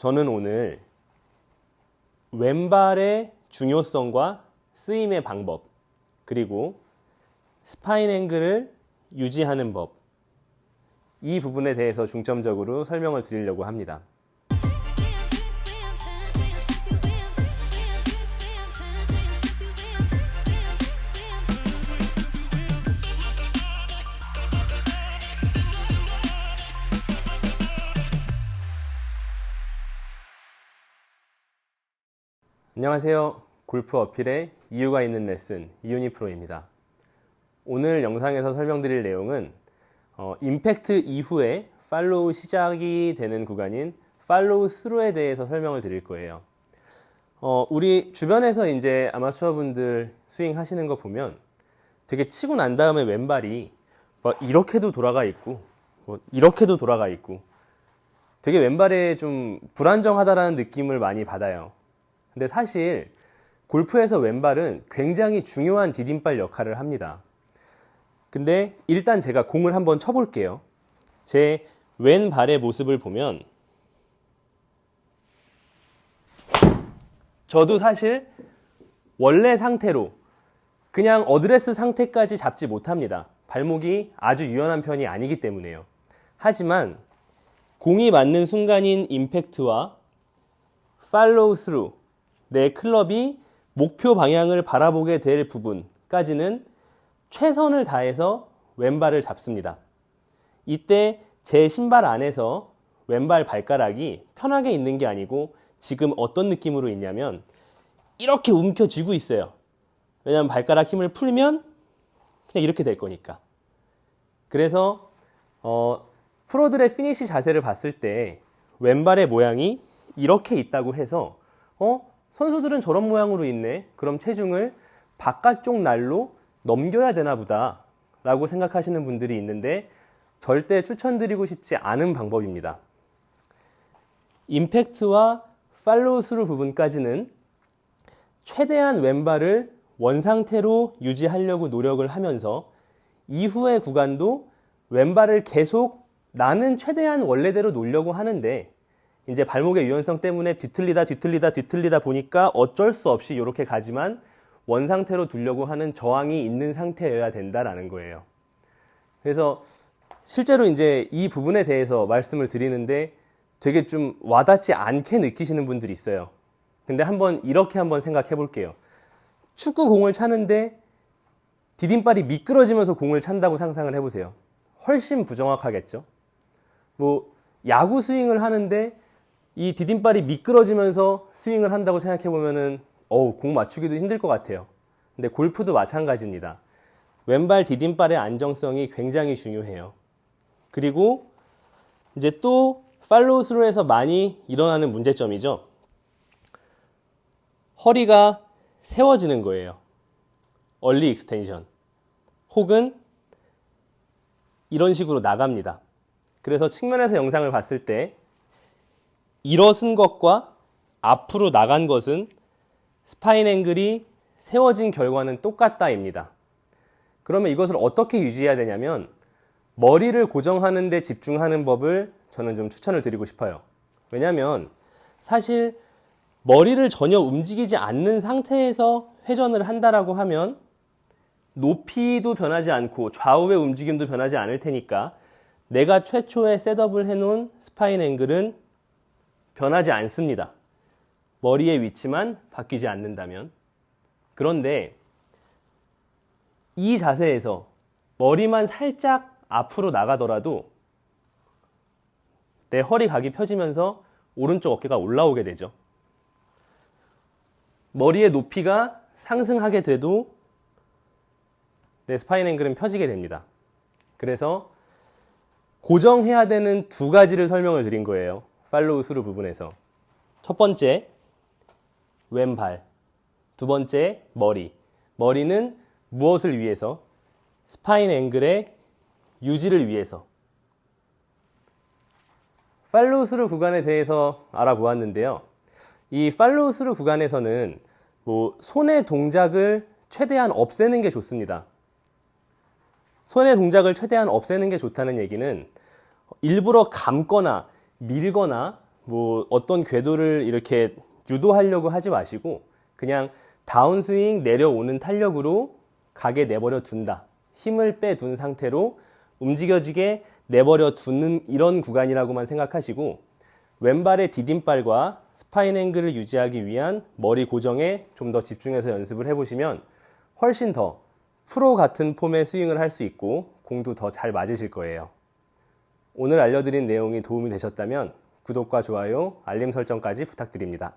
저는 오늘 왼발의 중요성과 쓰임의 방법, 그리고 스파인 앵글을 유지하는 법, 이 부분에 대해서 중점적으로 설명을 드리려고 합니다. 안녕하세요. 골프 어필의 이유가 있는 레슨 이윤희 프로입니다. 오늘 영상에서 설명드릴 내용은 임팩트 이후에 팔로우 시작이 되는 구간인 팔로우 스루에 대해서 설명을 드릴 거예요. 우리 주변에서 이제 아마추어 분들 스윙 하시는 거 보면 되게 치고 난 다음에 왼발이 이렇게도 돌아가 있고 이렇게도 돌아가 있고 되게 왼발에 좀 불안정하다라는 느낌을 많이 받아요. 근데 사실 골프에서 왼발은 굉장히 중요한 디딤발 역할을 합니다. 근데 일단 제가 공을 한번 쳐볼게요. 제 왼발의 모습을 보면 저도 사실 원래 상태로 그냥 어드레스 상태까지 잡지 못합니다. 발목이 아주 유연한 편이 아니기 때문에요. 하지만 공이 맞는 순간인 임팩트와 팔로우 스루, 내 클럽이 목표 방향을 바라보게 될 부분까지는 최선을 다해서 왼발을 잡습니다. 이때 제 신발 안에서 왼발 발가락이 편하게 있는 게 아니고 지금 어떤 느낌으로 있냐면 이렇게 움켜쥐고 있어요. 왜냐하면 발가락 힘을 풀면 그냥 이렇게 될 거니까. 그래서 프로들의 피니시 자세를 봤을 때 왼발의 모양이 이렇게 있다고 해서 선수들은 저런 모양으로 있네. 그럼 체중을 바깥쪽 날로 넘겨야 되나 보다 라고 생각하시는 분들이 있는데 절대 추천드리고 싶지 않은 방법입니다. 임팩트와 팔로우 스루 부분까지는 최대한 왼발을 원상태로 유지하려고 노력을 하면서 이후의 구간도 왼발을 계속 나는 최대한 원래대로 놓으려고 하는데 이제 발목의 유연성 때문에 뒤틀리다 보니까 어쩔 수 없이 이렇게 가지만 원상태로 두려고 하는 저항이 있는 상태여야 된다라는 거예요. 그래서 실제로 이제 이 부분에 대해서 말씀을 드리는데 되게 좀 와닿지 않게 느끼시는 분들이 있어요. 근데 이렇게 한번 생각해 볼게요. 축구 공을 차는데 디딤발이 미끄러지면서 공을 찬다고 상상을 해보세요. 훨씬 부정확하겠죠? 야구 스윙을 하는데 이 디딤발이 미끄러지면서 스윙을 한다고 생각해 보면은 공 맞추기도 힘들 것 같아요. 근데 골프도 마찬가지입니다. 왼발 디딤발의 안정성이 굉장히 중요해요. 그리고 이제 또 팔로우 스루에서 많이 일어나는 문제점이죠. 허리가 세워지는 거예요. 얼리 익스텐션 혹은 이런 식으로 나갑니다. 그래서 측면에서 영상을 봤을 때 일어선 것과 앞으로 나간 것은 스파인 앵글이 세워진 결과는 똑같다입니다. 그러면 이것을 어떻게 유지해야 되냐면 머리를 고정하는 데 집중하는 법을 저는 좀 추천을 드리고 싶어요. 왜냐하면 사실 머리를 전혀 움직이지 않는 상태에서 회전을 한다라고 하면 높이도 변하지 않고 좌우의 움직임도 변하지 않을 테니까 내가 최초에 셋업을 해놓은 스파인 앵글은 변하지 않습니다. 머리의 위치만 바뀌지 않는다면. 그런데 이 자세에서 머리만 살짝 앞으로 나가더라도 내 허리각이 펴지면서 오른쪽 어깨가 올라오게 되죠. 머리의 높이가 상승하게 돼도 내 스파인 앵글은 펴지게 됩니다. 그래서 고정해야 되는 두 가지를 설명을 드린 거예요. 팔로우 스루 부분에서. 첫 번째, 왼발. 두 번째, 머리. 머리는 무엇을 위해서? 스파인 앵글의 유지를 위해서. 팔로우 스루 구간에 대해서 알아보았는데요. 이 팔로우 스루 구간에서는 손의 동작을 최대한 없애는 게 좋습니다. 손의 동작을 최대한 없애는 게 좋다는 얘기는 일부러 감거나 밀거나 뭐 어떤 궤도를 이렇게 유도하려고 하지 마시고 그냥 다운스윙 내려오는 탄력으로 가게 내버려 둔다. 힘을 빼둔 상태로 움직여지게 내버려 두는 이런 구간이라고만 생각하시고 왼발의 디딤발과 스파인 앵글을 유지하기 위한 머리 고정에 좀 더 집중해서 연습을 해보시면 훨씬 더 프로 같은 폼의 스윙을 할 수 있고 공도 더 잘 맞으실 거예요. 오늘 알려드린 내용이 도움이 되셨다면 구독과 좋아요, 알림 설정까지 부탁드립니다.